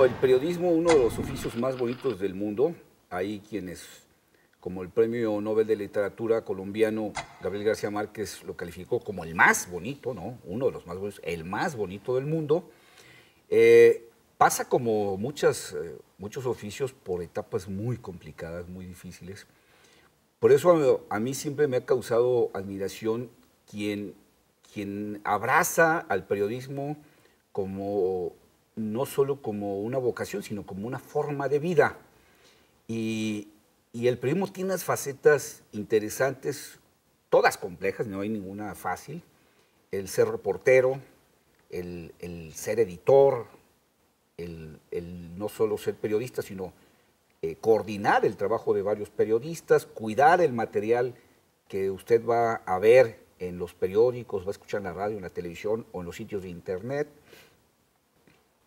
considerado el periodismo uno de los oficios más bonitos del mundo. Hay quienes, como el Premio Nobel de Literatura colombiano Gabriel García Márquez, lo calificó como el más bonito, ¿no? Uno de los más bonitos, el más bonito del mundo. Pasa como muchos oficios por etapas muy complicadas, muy difíciles. Por eso a mí siempre me ha causado admiración quien abraza al periodismo como no solo como una vocación, sino como una forma de vida. Y el periodismo tiene unas facetas interesantes, todas complejas, no hay ninguna fácil. El ser reportero, el ser editor, el no solo ser periodista, sino coordinar el trabajo de varios periodistas, cuidar el material que usted va a ver en los periódicos, va a escuchar en la radio, en la televisión o en los sitios de internet.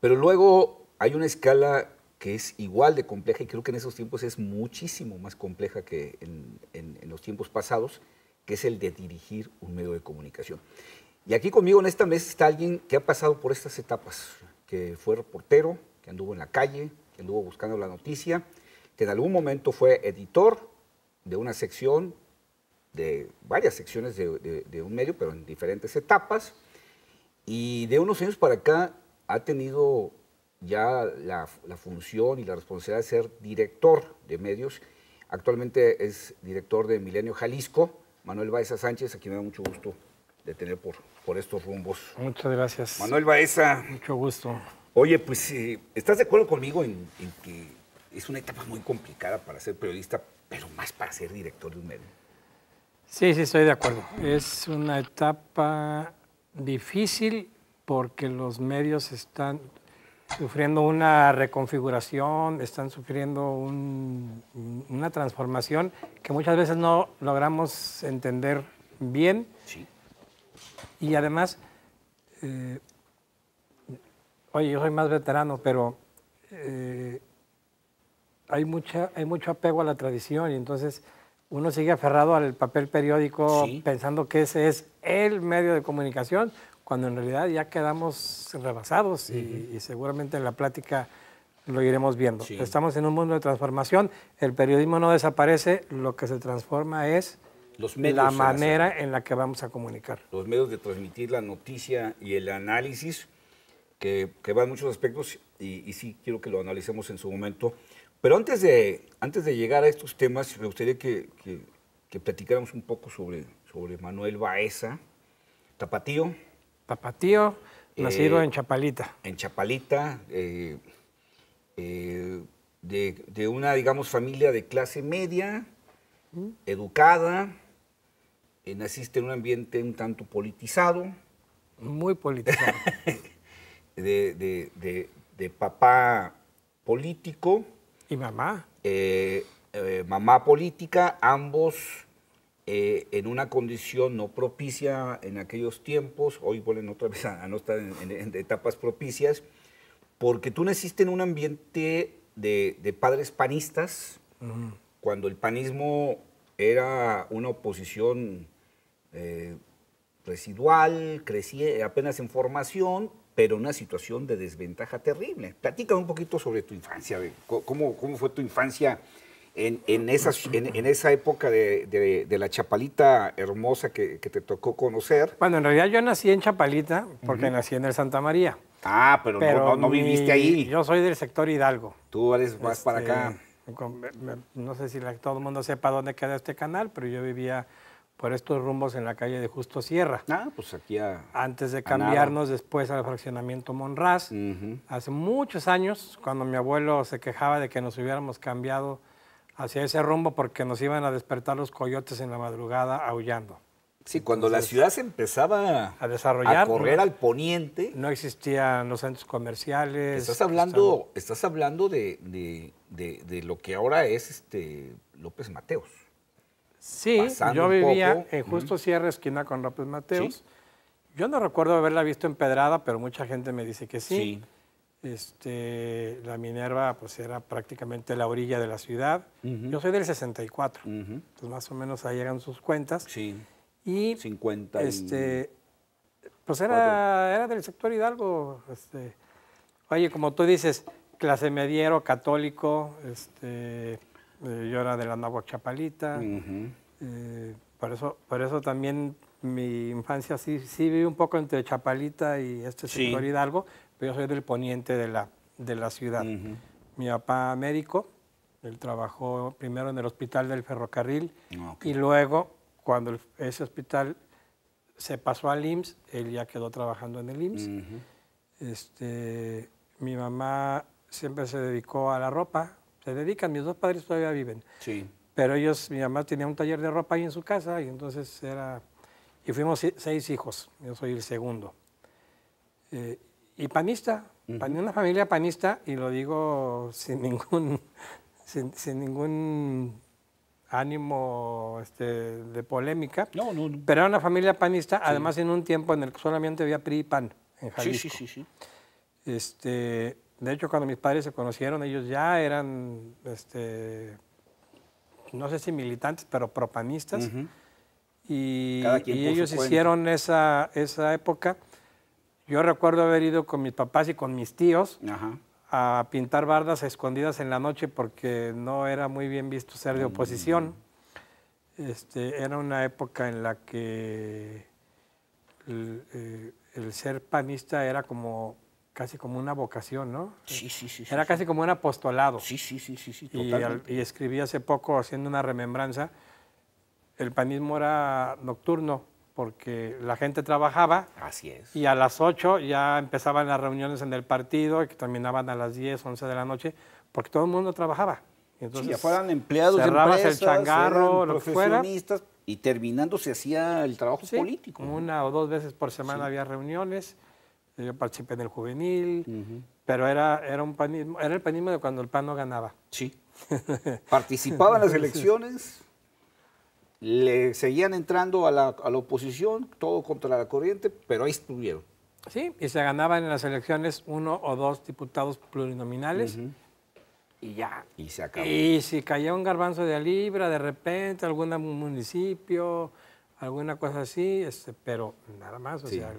Pero luego hay una escala que es igual de compleja y creo que en esos tiempos es muchísimo más compleja que en los tiempos pasados, que es el de dirigir un medio de comunicación. Y aquí conmigo en esta mesa está alguien que ha pasado por estas etapas, que fue reportero, que anduvo en la calle, que anduvo buscando la noticia, que en algún momento fue editor de una sección, de varias secciones de un medio, pero en diferentes etapas, y de unos años para acá ha tenido ya la función y la responsabilidad de ser director de medios. Actualmente es director de Milenio Jalisco. Manuel Baeza Sánchez, a quien me da mucho gusto de tener por estos rumbos. Muchas gracias. Manuel Baeza. Mucho gusto. Oye, pues, ¿estás de acuerdo conmigo en que es una etapa muy complicada para ser periodista, pero más para ser director de un medio? Sí, estoy de acuerdo. Es una etapa difícil porque los medios están sufriendo una reconfiguración, están sufriendo una transformación que muchas veces no logramos entender bien. Sí. Y además, oye, yo soy más veterano, pero hay mucho apego a la tradición y entonces uno sigue aferrado al papel periódico, sí, pensando que ese es el medio de comunicación, cuando en realidad ya quedamos rebasados y seguramente en la plática lo iremos viendo. Sí. Estamos en un mundo de transformación, el periodismo no desaparece, lo que se transforma es los medios, la manera en la que vamos a comunicar. Los medios de transmitir la noticia y el análisis, que va en muchos aspectos, y sí quiero que lo analicemos en su momento. Pero antes de llegar a estos temas, me gustaría que platicáramos un poco sobre Manuel Baeza, tapatío. Tapatío, nacido en Chapalita. En Chapalita, de una, digamos, familia de clase media, educada, naciste en un ambiente un tanto politizado. Muy politizado. de papá político. ¿Y mamá? Mamá política, ambos en una condición no propicia en aquellos tiempos. Hoy vuelven otra vez a no estar en etapas propicias, porque tú naciste en un ambiente de padres panistas, cuando el panismo era una oposición residual, crecía apenas en formación, pero una situación de desventaja terrible. Platícame un poquito sobre tu infancia, cómo fue tu infancia en esa época de la Chapalita hermosa que te tocó conocer. Bueno, en realidad yo nací en Chapalita porque nací en el Santa María. Ah, pero no viviste ahí. Yo soy del sector Hidalgo. Tú eres más para acá. No sé si todo el mundo sepa dónde queda este canal, pero yo vivía por estos rumbos en la calle de Justo Sierra. Ah, pues aquí antes de cambiarnos después al fraccionamiento Monraz. Hace muchos años, cuando mi abuelo se quejaba de que nos hubiéramos cambiado hacia ese rumbo porque nos iban a despertar los coyotes en la madrugada aullando. Sí, cuando la ciudad se empezaba a desarrollar, a correr al poniente. No existían los centros comerciales. Estás hablando de lo que ahora es López Mateos. Sí, yo vivía en Justo Sierra, esquina con López Mateos. ¿Sí? Yo no recuerdo haberla visto empedrada, pero mucha gente me dice que sí. La Minerva pues era prácticamente la orilla de la ciudad. Yo soy del 64, entonces más o menos ahí eran sus cuentas. Sí. Y 50 pues era del sector Hidalgo. Oye, como tú dices, clase mediero, católico, yo era de la Náhuac Chapalita, por eso también mi infancia sí viví un poco entre Chapalita y sector Hidalgo, pero yo soy del poniente de la ciudad. Mi papá médico, él trabajó primero en el hospital del ferrocarril y luego cuando ese hospital se pasó al IMSS, él ya quedó trabajando en el IMSS. Mi mamá siempre se dedicó a la ropa, se dedican, mis dos padres todavía viven. Sí. Pero mi mamá tenía un taller de ropa ahí en su casa y entonces y fuimos 6 hijos, yo soy el segundo. Y panista, una familia panista, y lo digo sin ningún ánimo de polémica, No. pero era una familia panista, además en un tiempo en el que solamente había PRI y PAN en Jalisco. Sí. De hecho, cuando mis padres se conocieron, ellos ya eran, no sé si militantes, pero propanistas, y ellos hicieron esa época. Yo recuerdo haber ido con mis papás y con mis tíos a pintar bardas escondidas en la noche porque no era muy bien visto ser de oposición. Era una época en la que el ser panista era casi como una vocación, ¿no? Sí. Era casi como un apostolado. Sí, totalmente. Y escribí hace poco, haciendo una remembranza, el panismo era nocturno, porque la gente trabajaba. Así es. Y a las 8 ya empezaban las reuniones en el partido, que terminaban a las 10, 11 de la noche, porque todo el mundo trabajaba. Entonces, ya fueran empleados de cerrabas empresas, el changarro, lo que fuera. Y terminando se hacía el trabajo político. Una o dos veces por semana había reuniones. Yo participé en el juvenil, pero era el panismo de cuando el PAN no ganaba. Sí. Participaban en las elecciones, le seguían entrando a la oposición, todo contra la corriente, pero ahí estuvieron. Sí, y se ganaban en las elecciones 1 o 2 diputados plurinominales y ya. Y se acabó. Y si caía un garbanzo de libra de repente, algún municipio, alguna cosa así, pero nada más, o sea...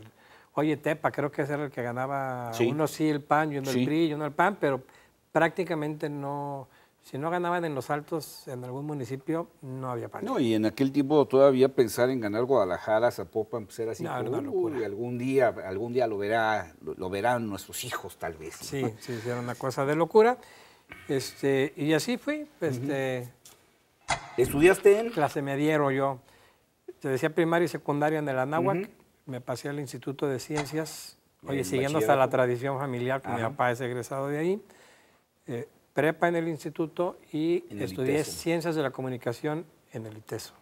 Oye, Tepa, creo que ese era el que ganaba, uno sí el PAN, y uno el PRI, y uno el PAN, pero prácticamente no, si no ganaban en los altos en algún municipio, no había PAN. No, y en aquel tiempo todavía pensar en ganar Guadalajara, Zapopan, pues era así, era una locura. Algún día lo verán nuestros hijos tal vez. ¿No? Sí, era una cosa de locura. Y así fui, ¿Estudiaste en? Clase mediero yo. Te decía primaria y secundaria en el Anáhuac. Me pasé al Instituto de Ciencias, siguiendo hasta la tradición familiar, que mi papá es egresado de ahí. Prepa en el instituto y estudié Ciencias de la Comunicación en el ITESO.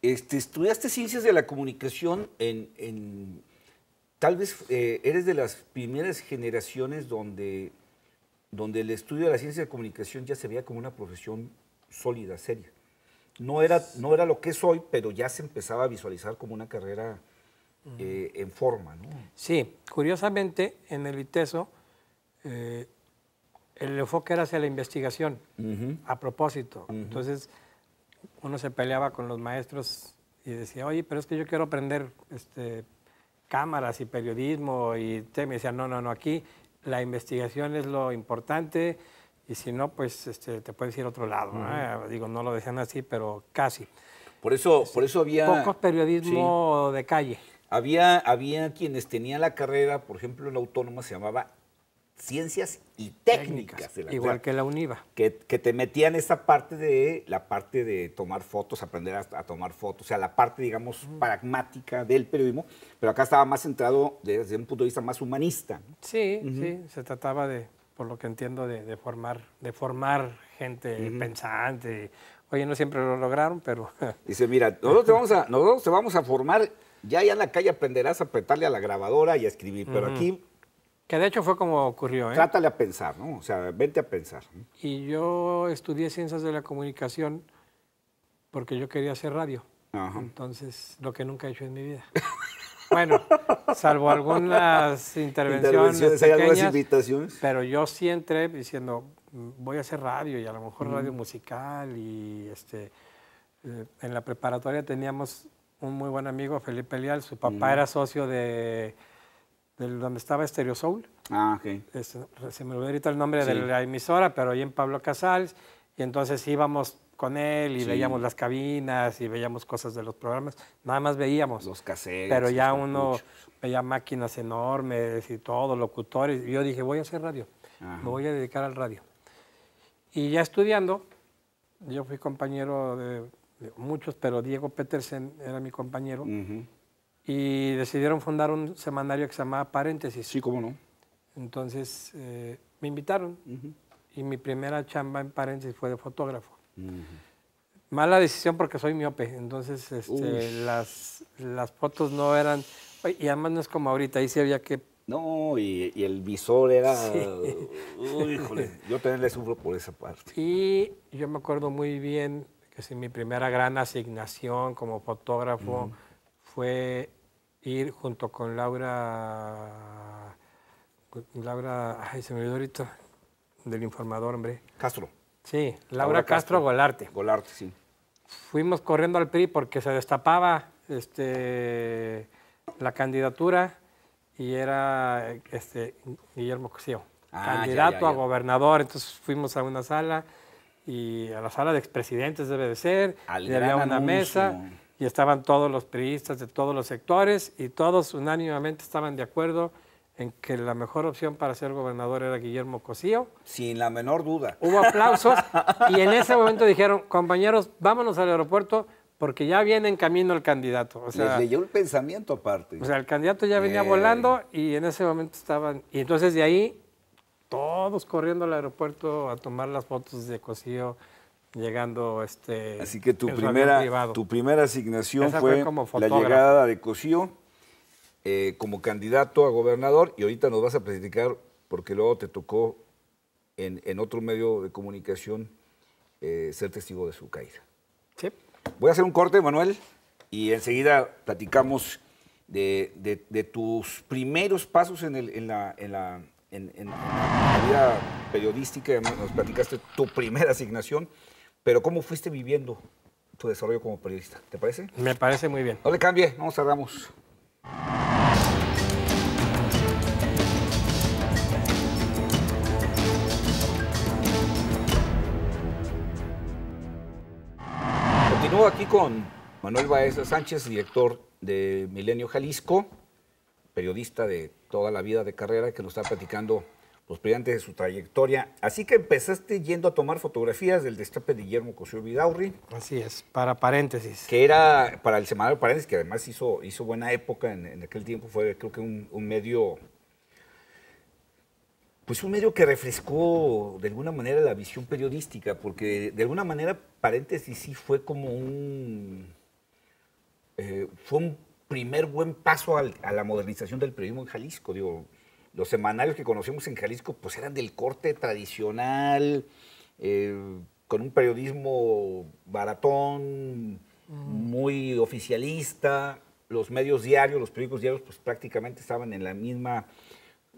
Estudiaste Ciencias de la Comunicación tal vez eres de las primeras generaciones donde el estudio de la ciencia de la comunicación ya se veía como una profesión sólida, seria. No era lo que es hoy, pero ya se empezaba a visualizar como una carrera en forma, ¿no? Sí, curiosamente en el ITESO el enfoque era hacia la investigación, a propósito. Entonces uno se peleaba con los maestros y decía, oye, pero es que yo quiero aprender cámaras y periodismo, y me decían, no, aquí la investigación es lo importante, y si no, pues te puedes ir a otro lado. Digo, no lo decían así, pero casi. Por eso había... Pocos periodismo de calle. Había quienes tenían la carrera, por ejemplo, en la Autónoma se llamaba Ciencias y Técnicas. Igual que la UNIVA. Que te metían esa parte de tomar fotos, aprender a tomar fotos, o sea, la parte, digamos, pragmática del periodismo, pero acá estaba más centrado desde un punto de vista más humanista. Sí, se trataba por lo que entiendo, de formar gente pensante. Oye, no siempre lo lograron, pero... Dice, mira, nosotros te vamos a formar, ya en la calle aprenderás a apretarle a la grabadora y a escribir, pero aquí... Que de hecho fue como ocurrió, Trátale a pensar, ¿no? O sea, vente a pensar. Y yo estudié Ciencias de la Comunicación porque yo quería hacer radio. Entonces, lo que nunca he hecho en mi vida. Bueno, salvo algunas intervenciones pequeñas, hay algunas invitaciones. Pero yo sí entré diciendo, voy a hacer radio, y a lo mejor radio musical, y en la preparatoria teníamos un muy buen amigo, Felipe Leal, su papá era socio de donde estaba Stereo Soul. Ah, ok. Se me olvidó ahorita el nombre de la emisora, pero ahí en Pablo Casals. Y entonces íbamos con él y veíamos las cabinas y veíamos cosas de los programas. Nada más veíamos. Los cassettes. Pero ya uno veía máquinas enormes y todo, locutores. Y yo dije, voy a hacer radio. Ajá. Me voy a dedicar al radio. Y ya estudiando, yo fui compañero de muchos, pero Diego Petersen era mi compañero. Y decidieron fundar un semanario que se llamaba Paréntesis. Sí, cómo no. Entonces me invitaron. Y mi primera chamba en Paréntesis fue de fotógrafo. Mala decisión porque soy miope, entonces las fotos no eran... Y además no es como ahorita, ahí sí había que... No, y el visor era... Sí. Uy, híjole, yo también le sufro por esa parte. Y yo me acuerdo muy bien que sí, mi primera gran asignación como fotógrafo fue ir junto con Laura... Ay, se me olvidó ahorita, del Informador, hombre. Castro. Sí, Laura Castro Golarte. Golarte, sí. Fuimos corriendo al PRI porque se destapaba la candidatura y era Guillermo Cosío, candidato a gobernador. Entonces fuimos a una sala, y a la sala de expresidentes debe de ser, y había una mesa y estaban todos los priistas de todos los sectores y todos unánimemente estaban de acuerdo en que la mejor opción para ser gobernador era Guillermo Cosío. Sin la menor duda. Hubo aplausos y en ese momento dijeron, compañeros, vámonos al aeropuerto porque ya viene en camino el candidato. O sea, les leyó el pensamiento aparte. O sea, el candidato ya venía volando y en ese momento estaban... Y entonces de ahí, todos corriendo al aeropuerto a tomar las fotos de Cosío llegando Así que tu primera asignación fue la llegada de Cosío como candidato a gobernador, y ahorita nos vas a platicar porque luego te tocó en otro medio de comunicación ser testigo de su caída. Sí. Voy a hacer un corte, Manuel, y enseguida platicamos de tus primeros pasos en la vida periodística. Nos platicaste tu primera asignación, pero ¿cómo fuiste viviendo tu desarrollo como periodista? ¿Te parece? Me parece muy bien. No le cambie, no cerramos. Continúo aquí con Manuel Baeza Sánchez, director de Milenio Jalisco, periodista de toda la vida de carrera, que nos está platicando los brillantes de su trayectoria. Así que empezaste yendo a tomar fotografías del destape de Guillermo Cosío Vidaurri. Así es, para Paréntesis. Que era para el semanario Paréntesis, que además hizo buena época en aquel tiempo. Fue, creo que un medio... Pues un medio que refrescó de alguna manera la visión periodística, porque de alguna manera Paréntesis sí fue como fue un primer buen paso a la modernización del periodismo en Jalisco. Digo, los semanarios que conocemos en Jalisco pues eran del corte tradicional, con un periodismo baratón, muy oficialista. Los medios diarios, los periódicos diarios pues prácticamente estaban en la misma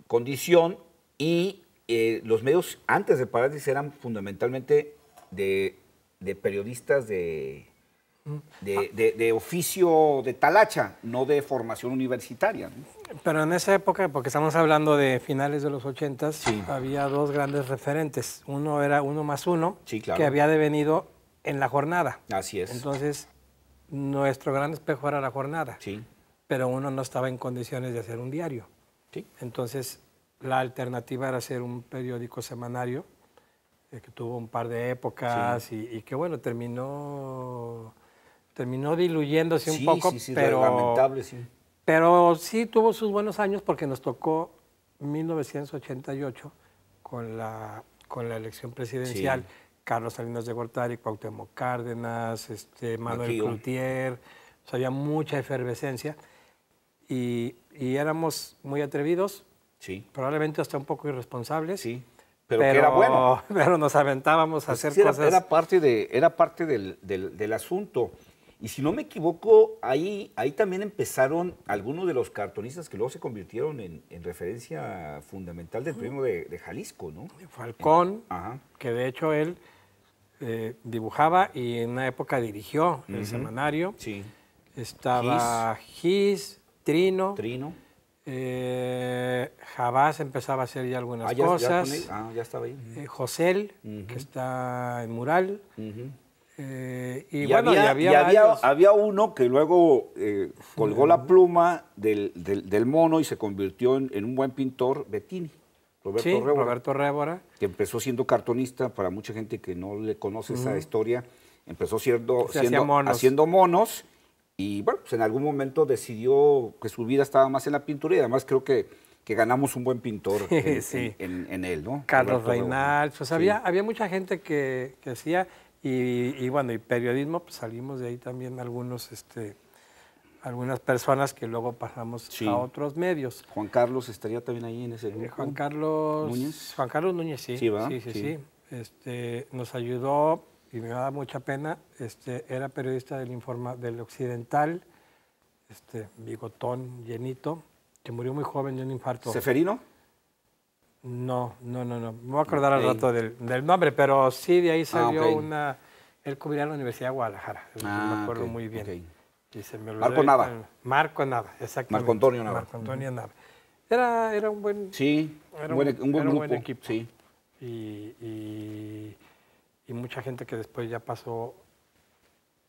condición. Y los medios antes de Paréntesis eran fundamentalmente de periodistas de oficio de talacha, no de formación universitaria, ¿no? Pero en esa época, porque estamos hablando de finales de los 80s, sí, había dos grandes referentes. Uno era Uno Más Uno, sí, claro, que había devenido en La Jornada. Así es. Entonces, nuestro gran espejo era La Jornada. Sí. Pero uno no estaba en condiciones de hacer un diario. Sí. Entonces, la alternativa era hacer un periódico semanario, que tuvo un par de épocas, sí, y que, bueno, terminó diluyéndose un poco, pero lamentable, sí. Pero sí tuvo sus buenos años porque nos tocó 1988 con la elección presidencial, sí, Carlos Salinas de Gortari, Cuauhtémoc Cárdenas, Manuel Cloutier, o sea, había mucha efervescencia y éramos muy atrevidos. Sí. Probablemente hasta un poco irresponsables. Sí, pero que era bueno. Pero nos aventábamos a hacer cosas. Era parte del asunto. Y si no me equivoco, ahí también empezaron algunos de los cartonistas que luego se convirtieron en referencia fundamental del periodismo de Jalisco, ¿no? Falcón, que de hecho él dibujaba y en una época dirigió el semanario. Sí. Estaba Gis, Trino. Jabás empezaba a hacer ya algunas ya cosas. con él. Ya estaba ahí. Josel, que está en mural. Y bueno, había uno que luego colgó la pluma del mono y se convirtió en un buen pintor, Bettini. Roberto Révora. Que empezó siendo cartonista, para mucha gente que no le conoce esa historia, empezó haciendo monos y bueno, pues en algún momento decidió que su vida estaba más en la pintura y además creo que ganamos un buen pintor en él, ¿no? Carlos Reynal, pues había mucha gente que hacía y bueno, y periodismo, pues salimos de ahí también algunas personas que luego pasamos a otros medios. Juan Carlos estaría también ahí en ese grupo. Juan Carlos Núñez, sí. Sí. Nos ayudó y me da mucha pena. Era periodista del Occidental, bigotón, llenito, que murió muy joven de un infarto. ¿Seferino? No. Me voy a acordar al rato del nombre, pero sí, de ahí salió él cubría la Universidad de Guadalajara, me acuerdo muy bien. Y se me Marco Nava. Marco Nava, exactamente. Marco Antonio Nava. Marco Antonio Nava. Era un buen... Sí, un buen equipo. Sí. Y mucha gente que después ya pasó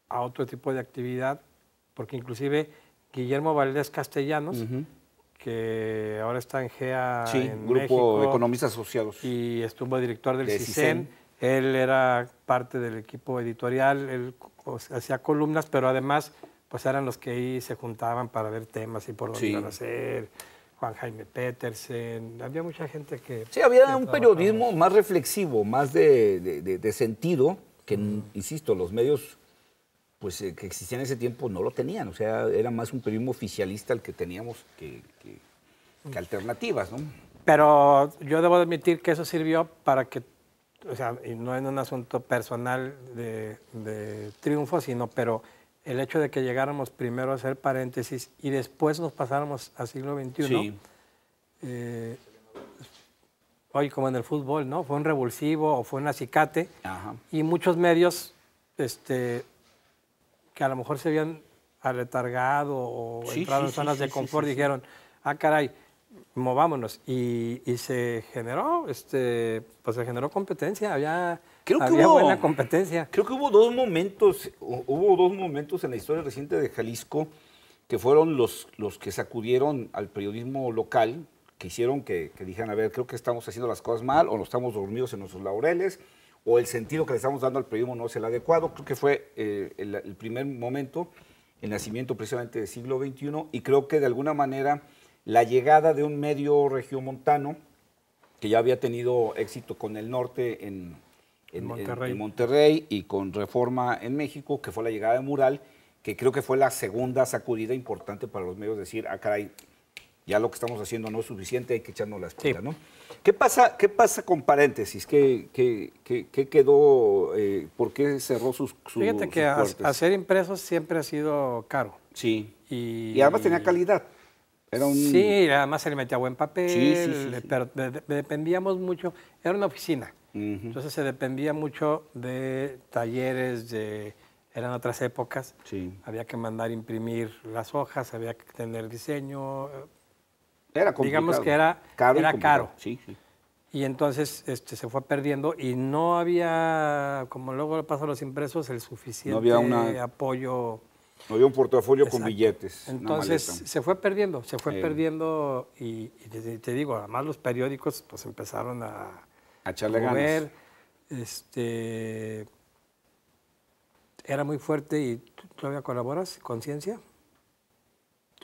a otro tipo de actividad, porque inclusive Guillermo Valdés Castellanos, que ahora está en GEA en Grupo México, de Economistas Asociados. Y estuvo director del CISEN. Él era parte del equipo editorial, él hacía columnas, pero además pues eran los que ahí se juntaban para ver temas y por dónde iban a hacer. Juan Jaime Petersen, había mucha gente que... Sí, había un periodismo más reflexivo, más de sentido, que, insisto, los medios pues, que existían en ese tiempo no lo tenían. O sea, era más un periodismo oficialista el que teníamos que alternativas, ¿no? Pero yo debo admitir que eso sirvió para que, o sea, y no en un asunto personal de triunfo, pero el hecho de que llegáramos primero a hacer paréntesis y después nos pasáramos al siglo XXI, hoy como en el fútbol, ¿no? Fue un revulsivo o fue un acicate, y muchos medios que a lo mejor se habían aletargado o entrado en zonas de confort dijeron, caray, movámonos, y se generó, pues se generó competencia, había buena competencia. Creo que hubo dos momentos en la historia reciente de Jalisco que fueron los que sacudieron al periodismo local, que hicieron que dijeran, a ver, creo que estamos haciendo las cosas mal, o no estamos dormidos en nuestros laureles, o el sentido que le estamos dando al periodismo no es el adecuado. Creo que fue el primer momento, el nacimiento precisamente del siglo XXI, y creo que de alguna manera la llegada de un medio regiomontano que ya había tenido éxito con el norte en Monterrey y con Reforma en México, que fue la llegada de Mural, que creo que fue la segunda sacudida importante para los medios, decir, caray, ya lo que estamos haciendo no es suficiente, hay que echarnos las pilas, ¿no? ¿Qué pasa con Paréntesis? ¿Qué quedó? ¿Por qué cerró sus Fíjate que hacer impresos siempre ha sido caro. Sí, y además tenía calidad. Sí, además se le metía buen papel, pero dependíamos mucho, era una oficina, entonces se dependía mucho de talleres, eran otras épocas, había que mandar imprimir las hojas, había que tener diseño, era complicado. Digamos que era caro. Sí. Y entonces se fue perdiendo y no había, como luego le pasó a los impresos, el suficiente apoyo. No había un portafolio con billetes. Entonces se fue perdiendo y te digo, además los periódicos pues empezaron a echarle ganas. Era muy fuerte. ¿Y tú todavía colaboras? ¿Conciencia?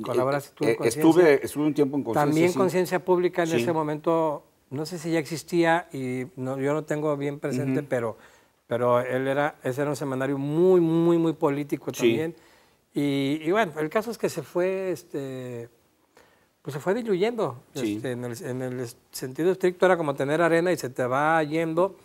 ¿Colaboras tú en Conciencia? Estuve un tiempo en Conciencia. También Conciencia Pública en ese momento, no sé si ya existía y yo no tengo bien presente, pero ese era un semanario muy, muy, muy político también. Y bueno, el caso es que se fue, pues se fue diluyendo. En el sentido estricto era como tener arena y se te va yendo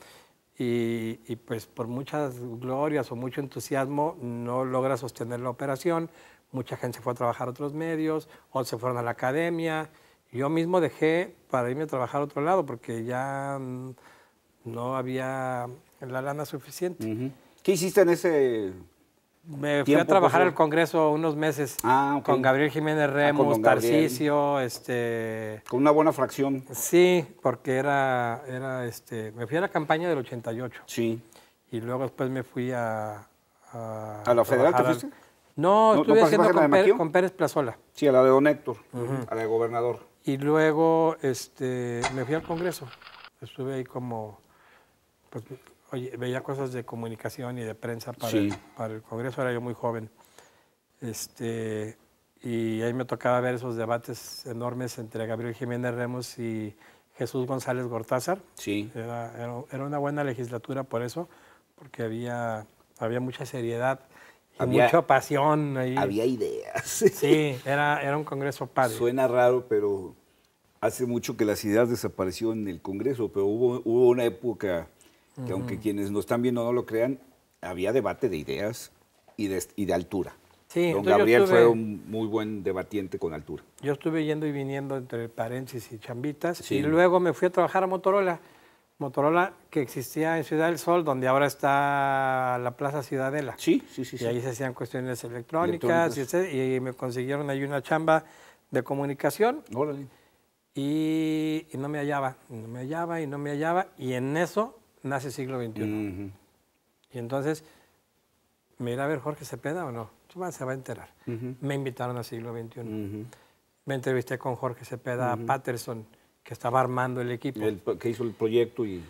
y pues por muchas glorias o mucho entusiasmo no logra sostener la operación. Mucha gente se fue a trabajar a otros medios, otros se fueron a la academia. Yo mismo dejé para irme a trabajar a otro lado porque ya no había la lana suficiente. ¿Qué hiciste en ese Me fui a trabajar al Congreso unos meses con Gabriel Jiménez Remos, Tarcisio, Con una buena fracción. Sí, porque me fui a la campaña del 88. Sí. Y luego después me fui ¿A la Federal te fuiste? No, estuve haciendo con Pérez Plazola. Sí, a la de Don Héctor, a la de gobernador. Y luego me fui al Congreso. Estuve ahí como... Pues, oye, veía cosas de comunicación y de prensa para el Congreso, era yo muy joven. Y ahí me tocaba ver esos debates enormes entre Gabriel Jiménez Remos y Jesús González Gortázar. Sí. Era una buena legislatura por eso, porque había mucha seriedad y mucha pasión ahí. Había ideas. Sí, era un Congreso padre. Suena raro, pero hace mucho que las ideas desaparecieron en el Congreso, pero hubo una época que aunque quienes nos están viendo no lo crean, había debate de ideas y de altura. Sí, Don Gabriel fue un muy buen debatiente con altura. Yo estuve yendo y viniendo entre paréntesis y chambitas, y luego me fui a trabajar a Motorola. Motorola, que existía en Ciudad del Sol, donde ahora está la Plaza Ciudadela. Sí. Y ahí se hacían cuestiones electrónicas. Y me consiguieron ahí una chamba de comunicación. Órale. Y no me hallaba, y en eso nace Siglo XXI. Y entonces, ¿me irá a ver Jorge Cepeda o no? Se va a enterar. Me invitaron a Siglo XXI. Me entrevisté con Jorge Cepeda Patterson, que estaba armando el equipo. Que hizo el proyecto y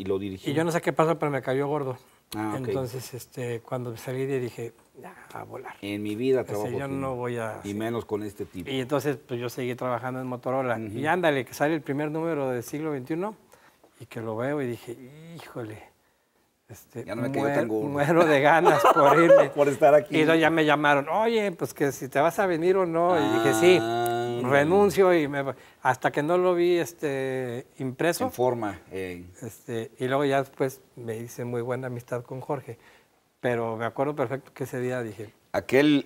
lo dirigió. Y yo no sé qué pasó, pero me cayó gordo. Okay. Entonces, cuando salí dije, a volar. En mi vida trabajo yo no voy a... Y menos con este tipo. Y entonces, pues yo seguí trabajando en Motorola. Y ándale, que sale el primer número de Siglo XXI, y que lo veo y dije, híjole, ya no me quedo tan gordo. Muero de ganas por irme. Por estar aquí. Y ya me llamaron, oye, pues que si te vas a venir o no. Y dije, sí, renuncio. Hasta que no lo vi impreso. En forma. Y luego ya después me hice muy buena amistad con Jorge. Pero me acuerdo perfecto que ese día dije... Aquella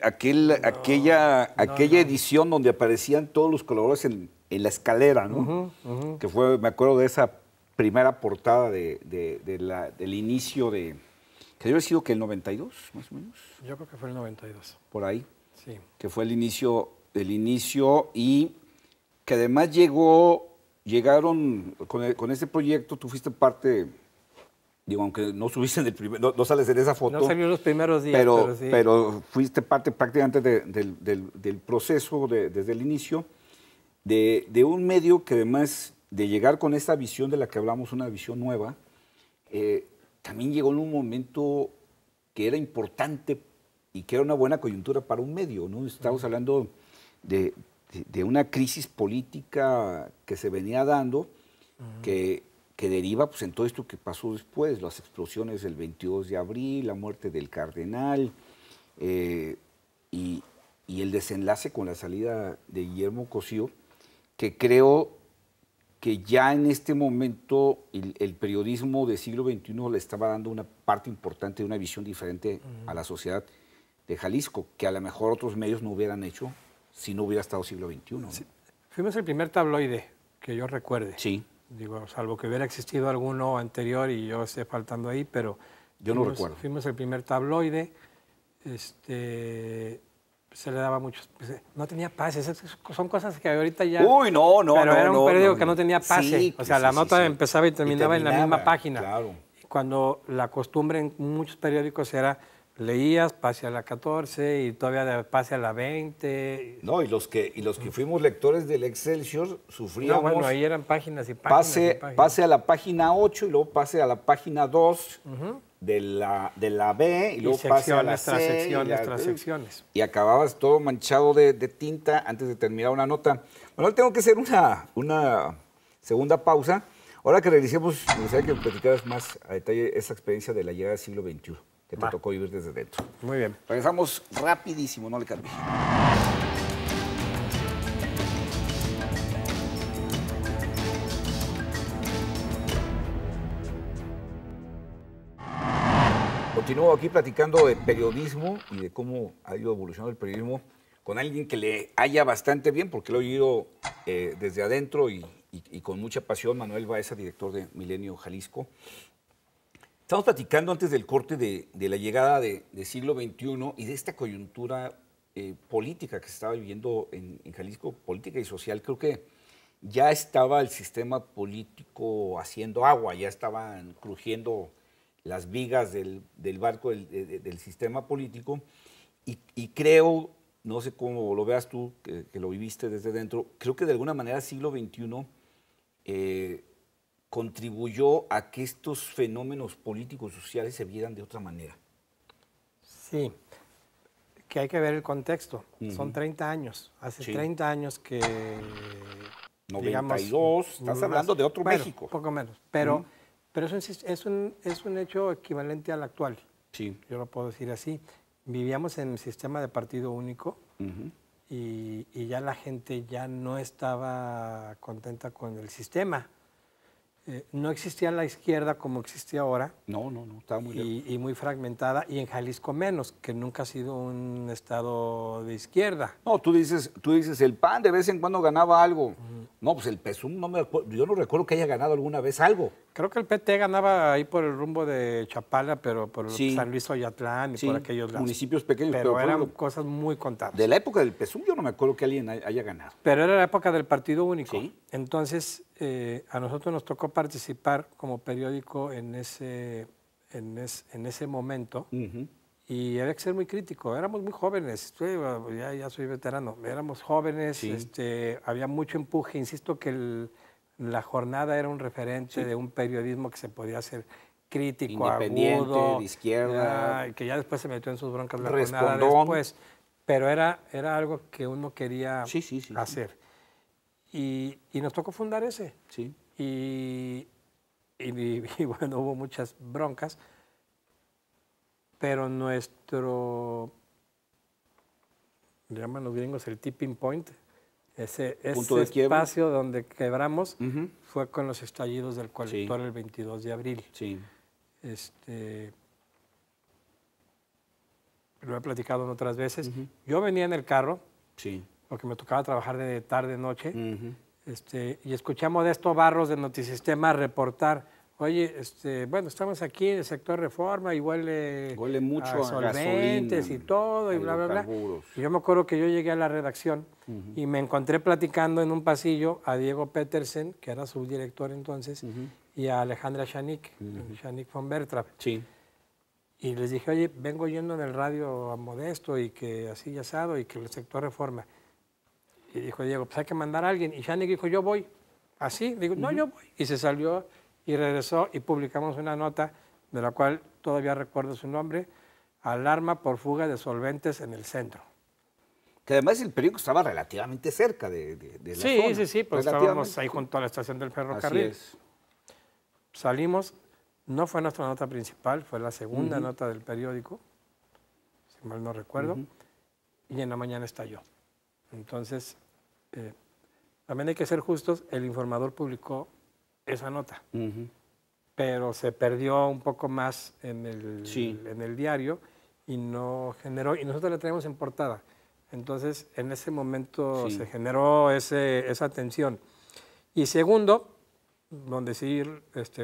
edición donde aparecían todos los colaboradores en la escalera, ¿no? Que fue, me acuerdo de esa primera portada del inicio de... Que debe haber sido que el 92, más o menos. Yo creo que fue el 92. Por ahí. Sí. Que fue el inicio y que además llegaron con este proyecto, tú fuiste parte, digo, aunque no subiste en el primer, no sales en esa foto. No salió los primeros días, pero sí. Pero fuiste parte prácticamente del proceso desde el inicio de un medio que además de llegar con esta visión de la que hablamos, una visión nueva, también llegó en un momento que era importante y que era una buena coyuntura para un medio, ¿no? Estamos hablando de una crisis política que se venía dando, que deriva pues, en todo esto que pasó después, las explosiones del 22 de abril, la muerte del cardenal, y el desenlace con la salida de Guillermo Cosío, que creo que ya en este momento el periodismo del siglo XXI le estaba dando una parte importante, una visión diferente a la sociedad de Jalisco, que a lo mejor otros medios no hubieran hecho si no hubiera estado siglo XXI. ¿No? Sí. Fuimos el primer tabloide que yo recuerde. Sí. Digo, salvo que hubiera existido alguno anterior y yo esté faltando ahí, pero... Yo no recuerdo. Fuimos el primer tabloide. Se le daba muchos... no tenía pases. Son cosas que ahorita ya... Uy, no. Pero era un periódico que no tenía pase. Sí, o sea, la nota empezaba y terminaba en la misma página. Claro. Cuando la costumbre en muchos periódicos era... Leías, pase a la 14 y todavía pase a la 20. No, y los que fuimos lectores del Excelsior sufríamos... No, bueno, ahí eran páginas y páginas. Pase a la página 8 y luego pase a la página 2 de la B y luego pase a la C. Tras secciones. Y acababas todo manchado de tinta antes de terminar una nota. Bueno, tengo que hacer una segunda pausa. Ahora que realicemos, me gustaría que platicaras más a detalle esa experiencia de la llegada del siglo XXI. Que te tocó vivir desde dentro. Muy bien. Regresamos rapidísimo, no le cambie. Continúo aquí platicando de periodismo y de cómo ha ido evolucionando el periodismo con alguien que le haya bastante bien, porque lo he oído desde adentro y con mucha pasión, Manuel Baeza, director de Milenio Jalisco. Estamos platicando antes del corte de la llegada de siglo XXI y de esta coyuntura política que se estaba viviendo en Jalisco, política y social. Creo que ya estaba el sistema político haciendo agua, ya estaban crujiendo las vigas del barco del sistema político y creo, no sé cómo lo veas tú, que lo viviste desde dentro, creo que de alguna manera el siglo XXI contribuyó a que estos fenómenos políticos y sociales se vieran de otra manera. Sí, que hay que ver el contexto. Son 30 años. Hace 30 años que... 92, digamos, estás hablando de otro México. Poco menos, pero es un hecho equivalente al actual. Sí. Yo lo puedo decir así. Vivíamos en el sistema de partido único y ya la gente ya no estaba contenta con el sistema. No existía la izquierda como existe ahora. No, estaba muy lejos. Y muy fragmentada, y en Jalisco menos, que nunca ha sido un estado de izquierda. No, tú dices el PAN de vez en cuando ganaba algo. No, pues el PESUM, yo no recuerdo que haya ganado alguna vez algo. Creo que el PT ganaba ahí por el rumbo de Chapala, pero por San Luis Oyatlán y por aquellos lados. Municipios pequeños. Pero eran cosas muy contadas. De la época del PESUM yo no me acuerdo que alguien haya ganado. Pero era la época del partido único. Sí. Entonces, a nosotros nos tocó participar como periódico en ese momento. Y había que ser muy crítico. Éramos muy jóvenes. Ya soy veterano. Éramos jóvenes. Había mucho empuje. Insisto que la jornada era un referente de un periodismo que se podía hacer crítico, independiente, agudo, de izquierda. que ya después se metió en sus broncas la jornada después. Pero era algo que uno quería hacer. Y nos tocó fundar ese. Sí. Y bueno, hubo muchas broncas, pero nuestro, le llaman los gringos el tipping point, ese espacio donde quebramos fue con los estallidos del colector el 22 de abril. Sí. Lo he platicado en otras veces. Yo venía en el carro, sí, porque me tocaba trabajar de tarde, noche, y escuché a Modesto Barros de Notisistema reportar, oye, bueno, estamos aquí en el sector Reforma y huele mucho a solventes gasolina, y todo, y bla, bla, bla. Y yo me acuerdo que yo llegué a la redacción y me encontré platicando en un pasillo a Diego Petersen, que era subdirector entonces, y a Alejandra Shanik, Shanik von Bertrap. Sí. Y les dije, oye, vengo yendo en el radio a Modesto y que así asado y que el sector Reforma. Y dijo Diego, pues hay que mandar a alguien. Y Shanik dijo, yo voy. Así, digo, no, yo voy. Y se salió y regresó y publicamos una nota de la cual todavía recuerdo su nombre, Alarma por fuga de solventes en el centro. Que además el periódico estaba relativamente cerca de la zona. Sí, pues estábamos ahí junto a la estación del ferrocarril. Así es. Salimos, no fue nuestra nota principal, fue la segunda nota del periódico, si mal no recuerdo, y en la mañana estalló. Entonces, también hay que ser justos, el Informador publicó esa nota, pero se perdió un poco más en el diario y no generó, y nosotros la traemos en portada. Entonces, en ese momento se generó esa tensión. Y segundo, donde sí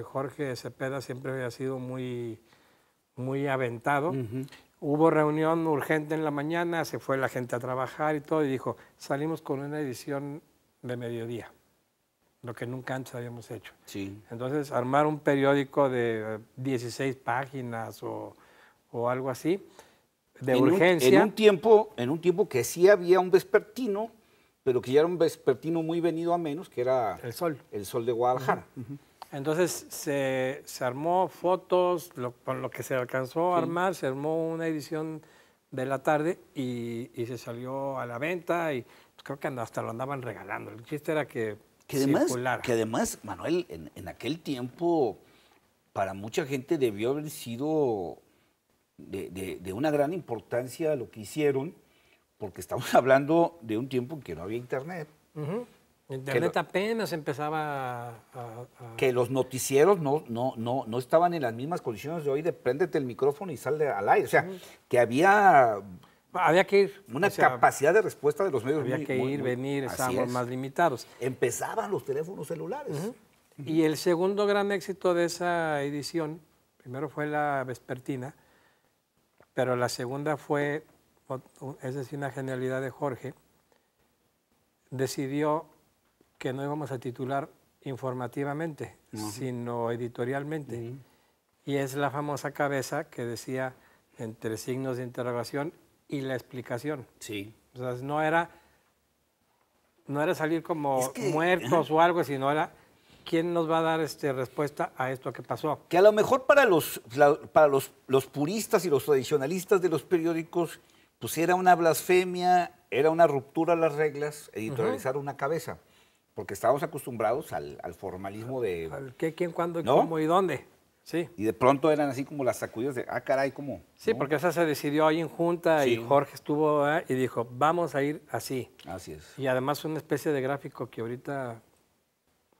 Jorge Cepeda siempre había sido muy, muy aventado. Hubo reunión urgente en la mañana, se fue la gente a trabajar y todo, y dijo, salimos con una edición de mediodía, lo que nunca antes habíamos hecho. Sí. Entonces, armar un periódico de 16 páginas o algo así, de urgencia. En un tiempo que sí había un vespertino, pero que ya era un vespertino muy venido a menos, que era El Sol. El Sol de Guadalajara. Entonces se armó fotos, con lo que se alcanzó a armar, se armó una edición de la tarde y se salió a la venta y pues, creo que hasta lo andaban regalando. El chiste era que circulara. Que además, Manuel, en aquel tiempo, para mucha gente debió haber sido de una gran importancia lo que hicieron, porque estamos hablando de un tiempo en que no había internet. Internet apenas empezaba que los noticieros no estaban en las mismas condiciones de hoy de préndete el micrófono y sale al aire. O sea, que había que ir. Una capacidad de respuesta de los medios. Había que ir, venir, estábamos más limitados. Empezaban los teléfonos celulares. Y el segundo gran éxito de esa edición Primero fue la vespertina, pero la segunda fue, es decir, una genialidad de Jorge. Decidió que no íbamos a titular informativamente, sino editorialmente. Y es la famosa cabeza que decía entre signos de interrogación y la explicación. Sí. O sea, no era salir como muertos o algo, sino era quién nos va a dar respuesta a esto que pasó. Que a lo mejor para los puristas y los tradicionalistas de los periódicos, pues era una blasfemia, era una ruptura a las reglas, editorializar una cabeza. Porque estábamos acostumbrados al formalismo de... Al qué, quién, cuándo, ¿no? Cómo y dónde. Sí. Y de pronto eran así como las sacudidas de, caray, ¿cómo? Sí, ¿no? Porque esa se decidió ahí en junta y Jorge estuvo y dijo, vamos a ir así. Así es. Y además una especie de gráfico que ahorita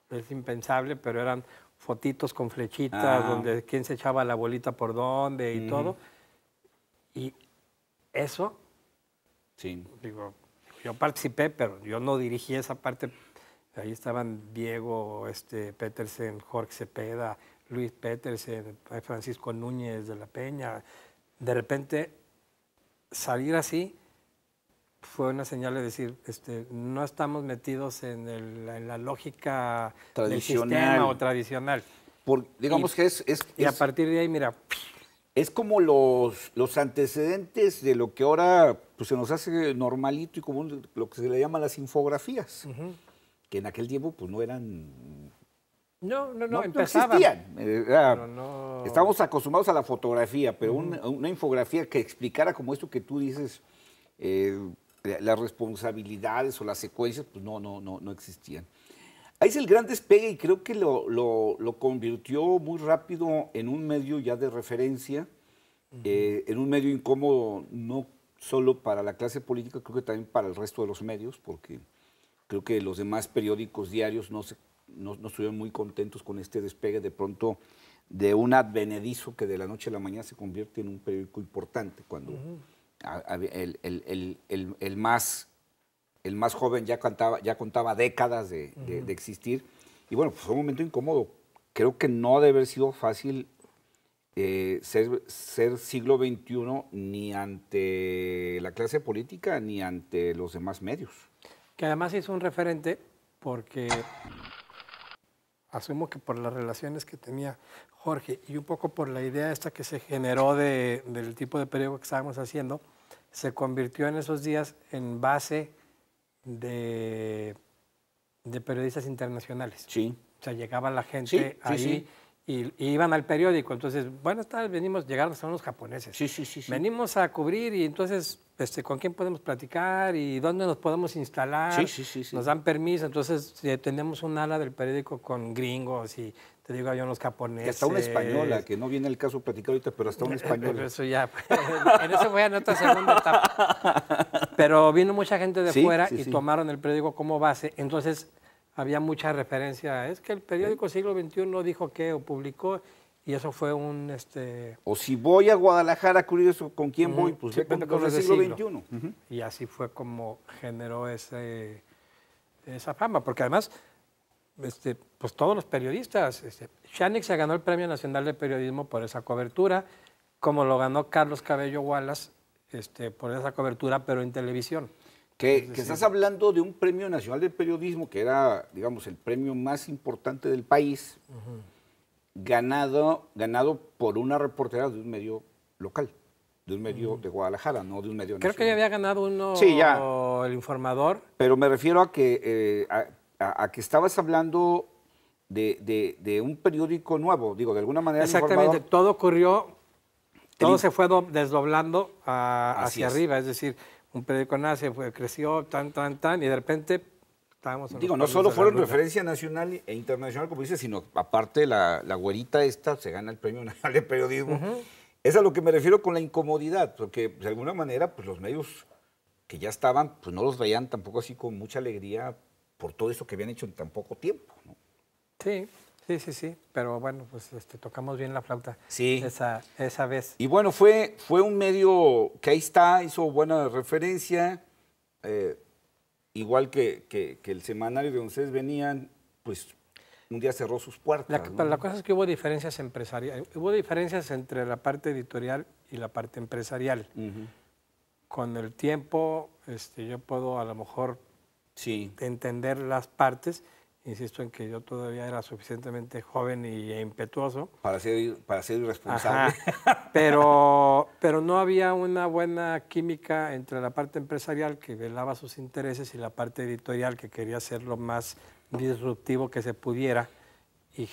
es impensable, pero eran fotitos con flechitas, donde quién se echaba la bolita por dónde y todo. Y eso, digo, yo participé, pero yo no dirigí esa parte. Ahí estaban Diego Petersen, Jorge Cepeda, Luis Petersen, Francisco Núñez de la Peña. De repente, salir así fue una señal de decir, no estamos metidos en la lógica del sistema o tradicional. Digamos que y a partir de ahí, mira... Es como los antecedentes de lo que ahora pues, se nos hace normalito y común, lo que se le llama las infografías, que en aquel tiempo pues no eran... No existían. Estábamos acostumbrados a la fotografía, pero una infografía que explicara como esto que tú dices, las responsabilidades o las secuencias, pues no existían. Ahí es el gran despegue y creo que lo convirtió muy rápido en un medio ya de referencia, en un medio incómodo no solo para la clase política, creo que también para el resto de los medios, porque creo que los demás periódicos diarios no estuvieron muy contentos con este despegue de pronto de un advenedizo que de la noche a la mañana se convierte en un periódico importante, cuando el más joven ya contaba décadas de existir. Y bueno, pues fue un momento incómodo. Creo que no debe haber sido fácil ser siglo XXI ni ante la clase política ni ante los demás medios. Que además hizo un referente porque asumo que por las relaciones que tenía Jorge y un poco por la idea esta que se generó del tipo de periódico que estábamos haciendo, se convirtió en esos días en base de periodistas internacionales. Sí. O sea, llegaba la gente ahí y iban al periódico. Entonces, buenas tardes, llegaron hasta unos japoneses. Sí. Venimos a cubrir y entonces, ¿con quién podemos platicar y dónde nos podemos instalar? Sí. Nos dan permiso. Entonces, tenemos un ala del periódico con gringos y te digo yo, unos japoneses. Y hasta una española, que no viene el caso platicar ahorita, pero hasta una española. Pero eso ya, en eso voy a nuestra segunda etapa. Pero vino mucha gente de fuera y tomaron el periódico como base. Entonces, había mucha referencia. Es que el periódico Siglo XXI dijo que o publicó, y eso fue un... O si voy a Guadalajara, curioso, ¿con quién voy? Pues ve con el siglo XXI. Y así fue como generó esa fama, porque además... pues todos los periodistas. Shanik se ganó el Premio Nacional de Periodismo por esa cobertura, como lo ganó Carlos Cabello Wallace por esa cobertura, pero en televisión. Que estás hablando de un Premio Nacional de Periodismo, que era, digamos, el premio más importante del país, ganado por una reportera de un medio local, de un medio de Guadalajara, no de un medio nacional. Creo que ya había ganado uno, El Informador. Pero me refiero a que... a que estabas hablando de un periódico nuevo, digo, de alguna manera. Exactamente, todo ocurrió, todo se fue desdoblando hacia arriba, es decir, un periódico nace, creció, y de repente estábamos... Digo, no solo fueron referencia nacional e internacional, como dices, sino aparte la güerita esta se gana el Premio Nacional de Periodismo. Es a lo que me refiero con la incomodidad, porque de alguna manera pues los medios que ya estaban, pues no los veían tampoco así con mucha alegría por todo eso que habían hecho en tan poco tiempo, ¿no? Sí, pero bueno, pues tocamos bien la flauta esa vez. Y bueno, fue un medio que ahí está, hizo buena referencia, igual que el semanario de donde ustedes venían, pues un día cerró sus puertas. La cosa es que hubo diferencias empresariales, hubo diferencias entre la parte editorial y la parte empresarial. Con el tiempo, yo puedo a lo mejor entender las partes. Insisto en que yo todavía era suficientemente joven e impetuoso. Para ser irresponsable. Pero no había una buena química entre la parte empresarial, que velaba sus intereses, y la parte editorial, que quería ser lo más disruptivo que se pudiera. Y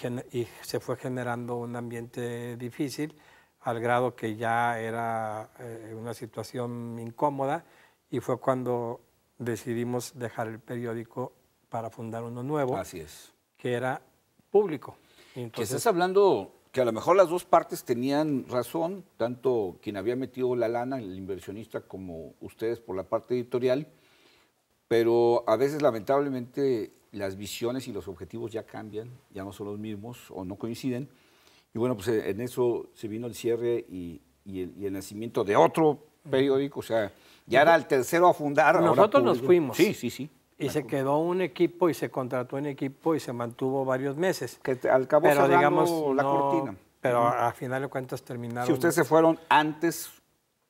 se fue generando un ambiente difícil, al grado que ya era una situación incómoda, y fue cuando decidimos dejar el periódico para fundar uno nuevo. Así es. Que era Público. Entonces, que estás hablando que a lo mejor las dos partes tenían razón, tanto quien había metido la lana, el inversionista, como ustedes por la parte editorial, pero a veces lamentablemente las visiones y los objetivos ya cambian, ya no son los mismos o no coinciden. Y bueno, pues en eso se vino el cierre y el nacimiento de otro periódico, o sea, ya era el tercero a fundar. Nosotros nos fuimos. Sí. Y se quedó un equipo y se contrató un equipo y se mantuvo varios meses. Que al cabo pero digamos la cortina. Pero a final de cuentas terminaron. Si ustedes se fueron antes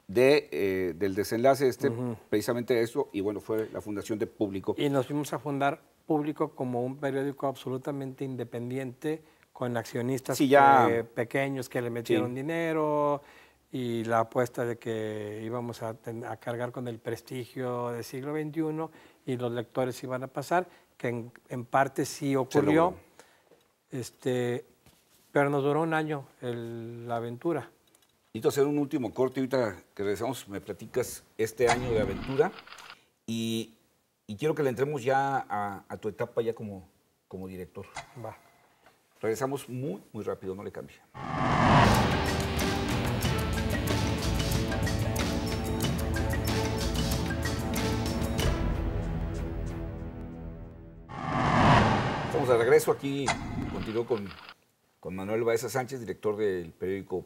del desenlace precisamente eso, y bueno, fue la fundación de Público. Y nos fuimos a fundar Público como un periódico absolutamente independiente, con accionistas pequeños que le metieron dinero, y la apuesta de que íbamos a cargar con el prestigio del siglo XXI y los lectores iban a pasar, que en parte sí ocurrió, pero nos duró un año la aventura. Necesito hacer un último corte, ahorita que regresamos me platicas este año de aventura, y quiero que le entremos ya a tu etapa ya como director. Va. Regresamos muy rápido, no le cambie. Estamos de regreso aquí, continúo con Manuel Baeza Sánchez, director del periódico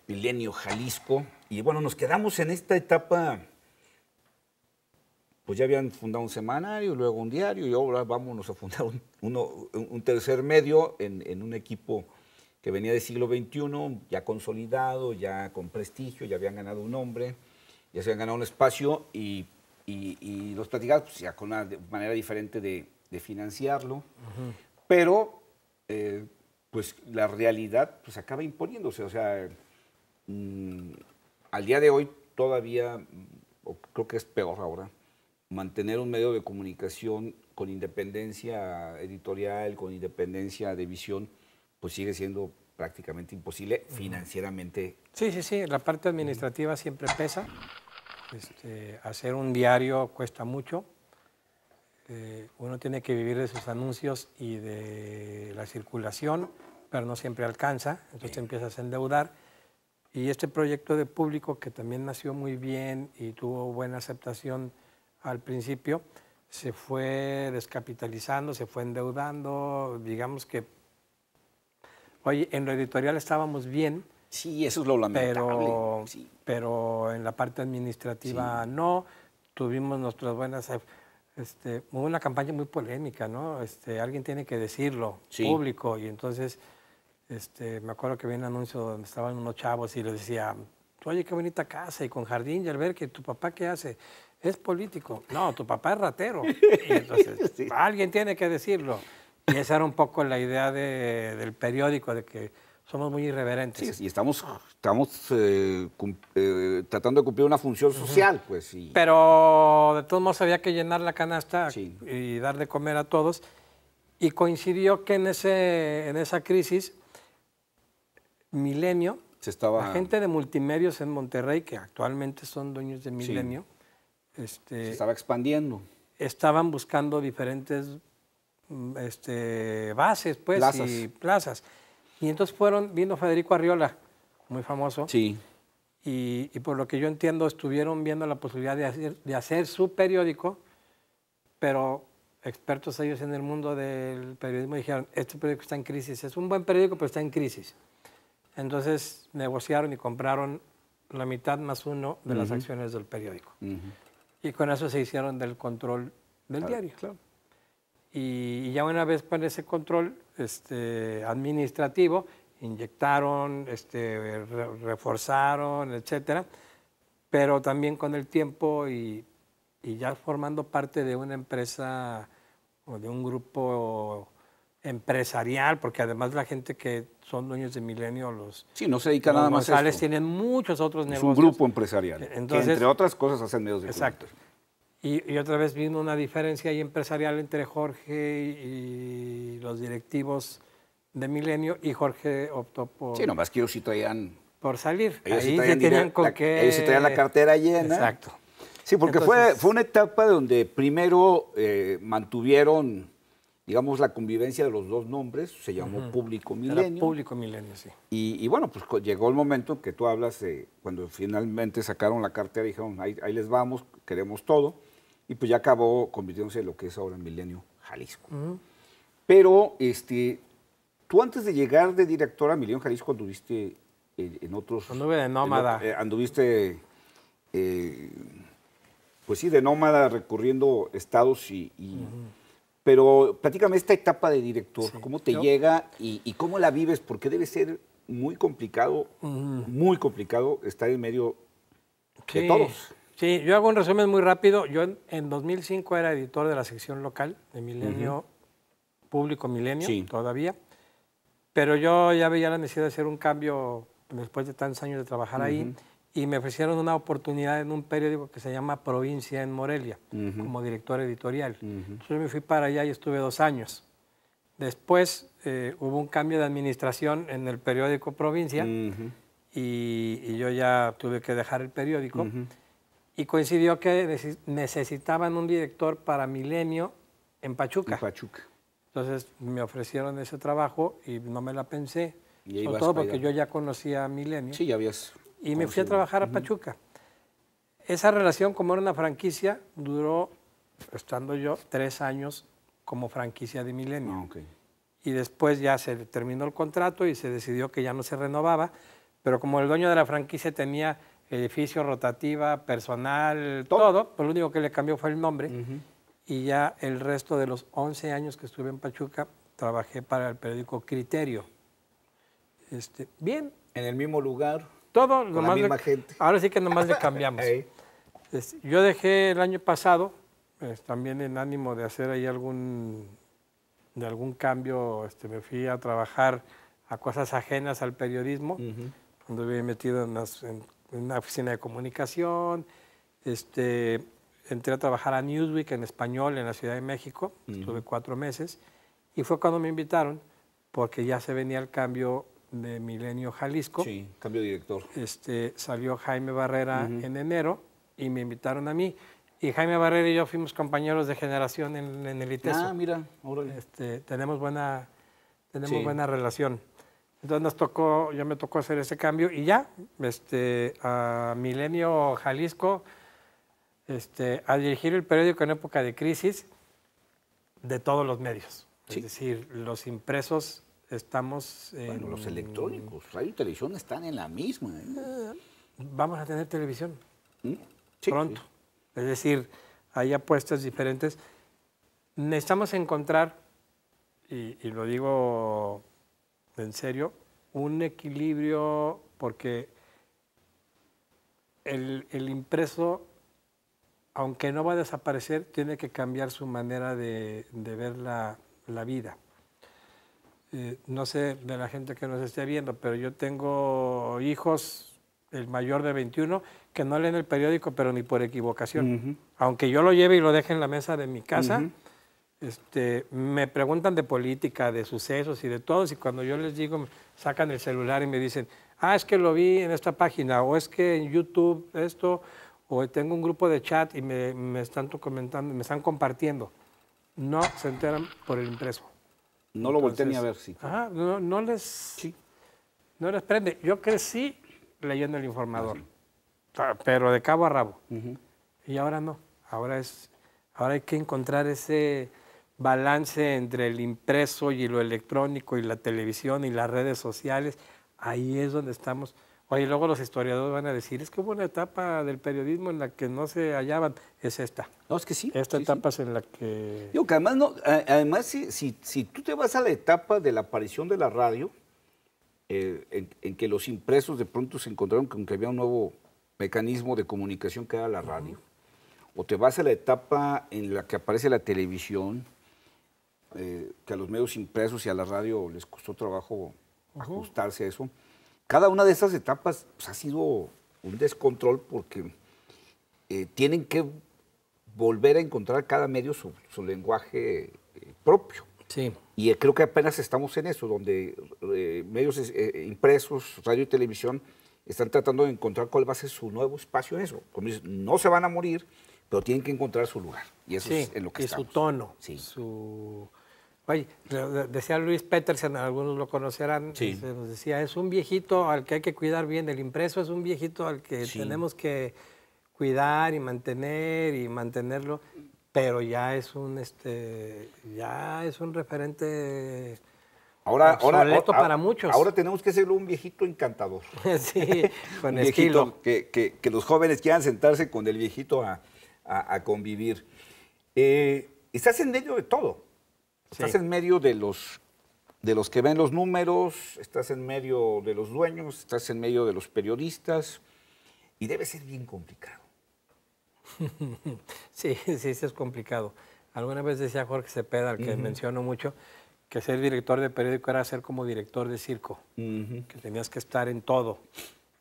Milenio Jalisco. Y bueno, nos quedamos en esta etapa, pues ya habían fundado un semanario, luego un diario, y ahora vámonos a fundar un tercer medio en un equipo que venía del siglo XXI, ya consolidado, ya con prestigio, ya habían ganado un nombre, ya se habían ganado un espacio, y los platicamos pues, ya con una manera diferente de financiarlo, pero pues la realidad pues acaba imponiéndose, o sea, al día de hoy todavía, creo que es peor ahora, mantener un medio de comunicación con independencia editorial, con independencia de visión, pues sigue siendo prácticamente imposible financieramente. Sí, la parte administrativa siempre pesa. Hacer un diario cuesta mucho. Uno tiene que vivir de sus anuncios y de la circulación, pero no siempre alcanza, entonces te empiezas a endeudar. Y este proyecto de Público, que también nació muy bien y tuvo buena aceptación al principio, se fue descapitalizando, se fue endeudando, digamos que, oye, en lo editorial estábamos bien. Sí, eso es lo lamentable. Pero en la parte administrativa no, tuvimos nuestras buenas... hubo una campaña muy polémica, ¿no? Alguien tiene que decirlo, Público, y entonces me acuerdo que había un anuncio donde estaban unos chavos y les decía, oye, qué bonita casa y con jardín y albergue, ¿tu papá qué hace? Es político. No, tu papá es ratero. Y entonces, alguien tiene que decirlo. Y esa era un poco la idea del periódico, de que somos muy irreverentes. Sí, y estamos tratando de cumplir una función social, pues. Sí. Pero de todos modos había que llenar la canasta y dar de comer a todos. Y coincidió que en esa crisis, Milenio, la gente de Multimedios en Monterrey, que actualmente son dueños de Milenio, se estaba expandiendo. Estaban buscando diferentes bases, pues, plazas. Y entonces vino Federico Arriola, muy famoso. Sí. Y por lo que yo entiendo, estuvieron viendo la posibilidad de hacer su periódico, pero expertos ellos en el mundo del periodismo dijeron, este periódico está en crisis, es un buen periódico, pero está en crisis. Entonces negociaron y compraron la mitad más uno de las acciones del periódico. Y con eso se hicieron del control del diario. Claro. Y ya una vez con ese control administrativo, inyectaron, reforzaron, etcétera, pero también con el tiempo y ya formando parte de una empresa o de un grupo empresarial, porque además la gente que son dueños de Milenio, los no se dedica nada más a González, tienen muchos otros negocios. Es un grupo empresarial, entonces, que entre otras cosas hacen medios de exacto. Y otra vez vino una diferencia ahí empresarial entre Jorge y los directivos de Milenio, y Jorge optó por... Sí, nomás que ellos sí traían... Por salir. Ellos ahí sí traían se tenían con qué... Ellos sí traían la cartera llena. Exacto. Sí, porque entonces, fue una etapa donde primero mantuvieron, digamos, la convivencia de los dos nombres, se llamó Público Milenio. Era Público Milenio, sí. Y bueno, pues llegó el momento que tú hablas, cuando finalmente sacaron la cartera y dijeron, ahí les vamos, queremos todo, y pues ya acabó convirtiéndose en lo que es ahora Milenio Jalisco. Pero tú antes de llegar de director a Milenio Jalisco anduviste en otros... Anduve de nómada. Anduviste... pues sí, de nómada recorriendo estados pero platícame esta etapa de director, sí. ¿Cómo te llega y cómo la vives? Porque debe ser muy complicado estar en medio de todos. Sí, yo hago un resumen muy rápido. Yo en 2005 era editor de la sección local de Milenio, Público Milenio, todavía, pero yo ya veía la necesidad de hacer un cambio después de tantos años de trabajar ahí. Y me ofrecieron una oportunidad en un periódico que se llama Provincia en Morelia, como director editorial. Entonces yo me fui para allá y estuve 2 años. Después hubo un cambio de administración en el periódico Provincia y yo ya tuve que dejar el periódico. Y coincidió que necesitaban un director para Milenio en Pachuca. Entonces me ofrecieron ese trabajo y no me la pensé. Sobre todo porque yo ya conocía a Milenio. Sí, ya habías... Y me fui a trabajar a Pachuca. Esa relación, como era una franquicia, duró, estando yo, 3 años como franquicia de Milenio. Y después ya se terminó el contrato y se decidió que ya no se renovaba, pero como el dueño de la franquicia tenía edificio, rotativa, personal, todo, pues lo único que le cambió fue el nombre. Y ya el resto de los 11 años que estuve en Pachuca, trabajé para el periódico Criterio. Bien. ¿En el mismo lugar? Todo, con la misma gente. Ahora sí que nomás le cambiamos. Yo dejé el año pasado, también en ánimo de hacer ahí algún cambio, me fui a trabajar a cosas ajenas al periodismo, cuando me metido en una oficina de comunicación, entré a trabajar a Newsweek en español en la Ciudad de México, estuve 4 meses, y fue cuando me invitaron, porque ya se venía el cambio de Milenio Jalisco. Sí, cambio de director. Salió Jaime Barrera en enero y me invitaron a mí. Y Jaime Barrera y yo fuimos compañeros de generación en el ITESO. Ah, mira, órale. Tenemos buena relación. Entonces ya me tocó hacer ese cambio y ya, a Milenio Jalisco, a dirigir el periódico en época de crisis de todos los medios. Es decir, los impresos estamos... Bueno, los electrónicos, radio y televisión están en la misma. Vamos a tener televisión pronto. Es decir, hay apuestas diferentes. Necesitamos encontrar, y lo digo en serio, un equilibrio, porque el impreso, aunque no va a desaparecer, tiene que cambiar su manera de ver la vida. No sé de la gente que nos esté viendo, pero yo tengo hijos, el mayor de 21, que no leen el periódico, pero ni por equivocación. Aunque yo lo lleve y lo deje en la mesa de mi casa, me preguntan de política, de sucesos y de todos, y cuando yo les digo, sacan el celular y me dicen, es que lo vi en esta página, o es que en YouTube esto, o tengo un grupo de chat y me están comentando, me están compartiendo. No se enteran por el impreso. No lo volteé ni a ver, sí. No les prende. Yo crecí leyendo El Informador, pero de cabo a rabo. Y ahora no. Ahora hay que encontrar ese balance entre el impreso y lo electrónico y la televisión y las redes sociales. Ahí es donde estamos. Oye, luego los historiadores van a decir, es que hubo una etapa del periodismo en la que no se hallaban, es esta. No, es que sí. Esta etapa es en la que... Digo que además, además si tú te vas a la etapa de la aparición de la radio, en que los impresos de pronto se encontraron con que había un nuevo mecanismo de comunicación que era la radio, o te vas a la etapa en la que aparece la televisión, que a los medios impresos y a la radio les costó trabajo ajustarse a eso. Cada una de esas etapas pues, ha sido un descontrol porque tienen que volver a encontrar cada medio su lenguaje propio. Sí. Y creo que apenas estamos en eso, donde medios impresos, radio y televisión, están tratando de encontrar cuál va a ser su nuevo espacio en eso. Como dices, no se van a morir, pero tienen que encontrar su lugar. Y eso es en lo que estamos. Y su tono. Sí. Oye, decía Luis Petersen, algunos lo conocerán, sí. Nos decía, es un viejito al que hay que cuidar bien. El impreso es un viejito al que tenemos que cuidar y mantenerlo, pero ya es un referente obsoleto para muchos. Ahora tenemos que hacerlo un viejito encantador. Sí, con un estilo. Viejito que los jóvenes quieran sentarse con el viejito a convivir. Estás en medio de todo. Estás en medio de los que ven los números, estás en medio de los dueños, estás en medio de los periodistas, y debe ser bien complicado. Sí, es complicado. Alguna vez decía Jorge Cepeda, al que menciono mucho, que ser director de periódico era ser como director de circo, que tenías que estar en todo.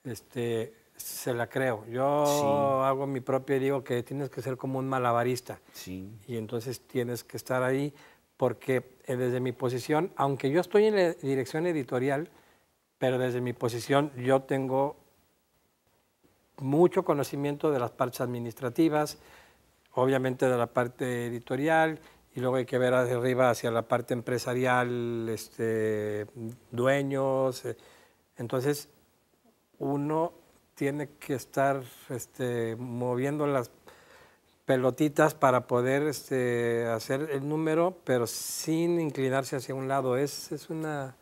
Se la creo. Yo hago mi propio y digo que tienes que ser como un malabarista. Sí. Y entonces tienes que estar ahí porque desde mi posición, aunque yo estoy en la dirección editorial, pero desde mi posición yo tengo mucho conocimiento de las partes administrativas, obviamente de la parte editorial, y luego hay que ver hacia arriba hacia la parte empresarial, dueños. Entonces, uno tiene que estar moviendo las pelotitas para poder hacer el número, pero sin inclinarse hacia un lado. Es una...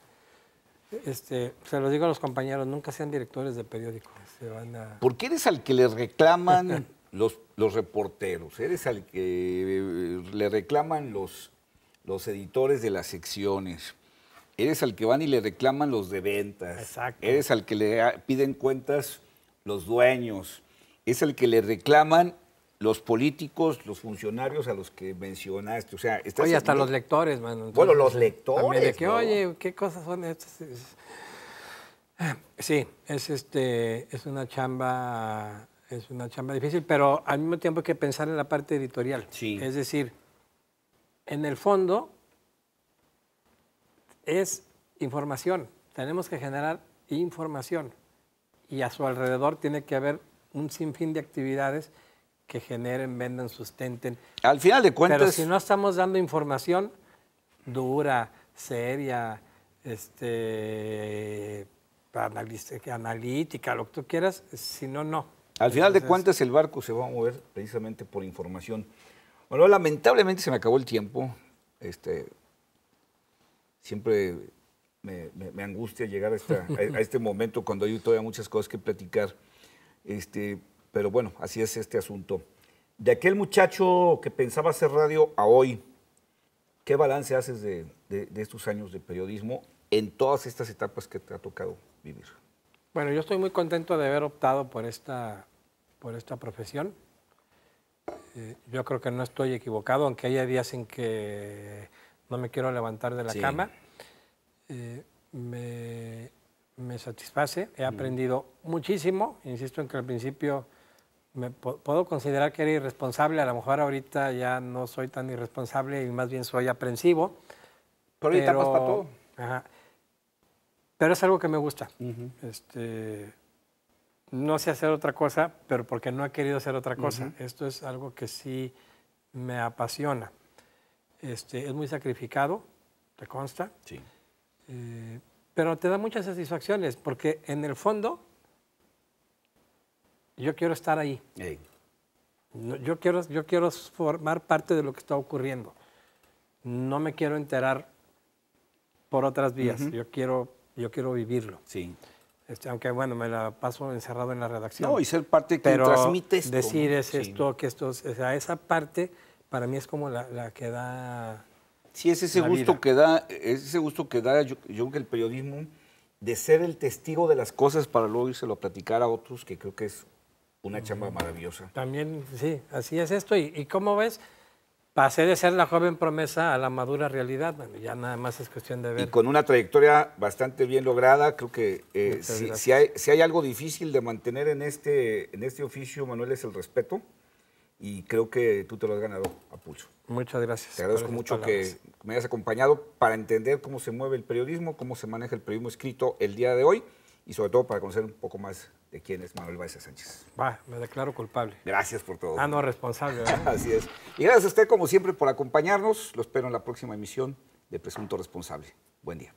se lo digo a los compañeros, nunca sean directores de periódicos. Porque eres al que le reclaman los reporteros, eres al que le reclaman los editores de las secciones, eres al que van y le reclaman los de ventas. Exacto. Eres al que le piden cuentas los dueños, es al que le reclaman los políticos, los funcionarios a los que mencionaste. O sea, oye, hasta los lectores, mano. Entonces, bueno, los lectores. De que, ¿no? Oye, ¿qué cosas son estas? Sí, es una chamba difícil, pero al mismo tiempo hay que pensar en la parte editorial. Sí. Es decir, en el fondo es información. Tenemos que generar información y a su alrededor tiene que haber un sinfín de actividades que generen, vendan, sustenten. Al final de cuentas... Pero si no estamos dando información dura, seria, analítica, lo que tú quieras, si no, no. Al final de cuentas el barco se va a mover precisamente por información. Bueno, lamentablemente se me acabó el tiempo. Siempre me angustia llegar a este momento cuando hay todavía muchas cosas que platicar. Pero bueno, así es este asunto. De aquel muchacho que pensaba hacer radio a hoy, ¿qué balance haces de estos años de periodismo en todas estas etapas que te ha tocado vivir? Bueno, yo estoy muy contento de haber optado por esta profesión. Yo creo que no estoy equivocado, aunque haya días en que no me quiero levantar de la cama. Me satisface, he aprendido muchísimo. Insisto en que al principio puedo considerar que era irresponsable, a lo mejor ahorita ya no soy tan irresponsable y más bien soy aprensivo. Pero hay etapas para todo. Ajá. Pero es algo que me gusta. No sé hacer otra cosa, pero porque no he querido hacer otra cosa. Esto es algo que sí me apasiona. Es muy sacrificado, te consta. Sí. Pero te da muchas satisfacciones, porque en el fondo yo quiero estar ahí. Hey. Yo quiero formar parte de lo que está ocurriendo. No me quiero enterar por otras vías. Yo quiero vivirlo. Sí. Aunque, bueno, me la paso encerrado en la redacción. No, y ser parte que transmite esto. Decir es esto, que esto, o sea, esa parte para mí es como la que da. Sí, es ese gusto que da, yo creo que el periodismo, de ser el testigo de las cosas para luego írselo a platicar a otros, que creo que es una chamba maravillosa. También, sí, así es esto. ¿Y cómo ves? Pasé de ser la joven promesa a la madura realidad. Bueno, ya nada más es cuestión de ver. Y con una trayectoria bastante bien lograda, creo que si hay algo difícil de mantener en este oficio, Manuel, es el respeto. Y creo que tú te lo has ganado a pulso. Muchas gracias. Te agradezco mucho que me hayas acompañado para entender cómo se mueve el periodismo, cómo se maneja el periodismo escrito el día de hoy y sobre todo para conocer un poco más de quién es Manuel Baeza Sánchez. Me declaro culpable. Gracias por todo. No, responsable, ¿verdad? Así es. Y gracias a usted, como siempre, por acompañarnos. Lo espero en la próxima emisión de Presunto Responsable. Buen día.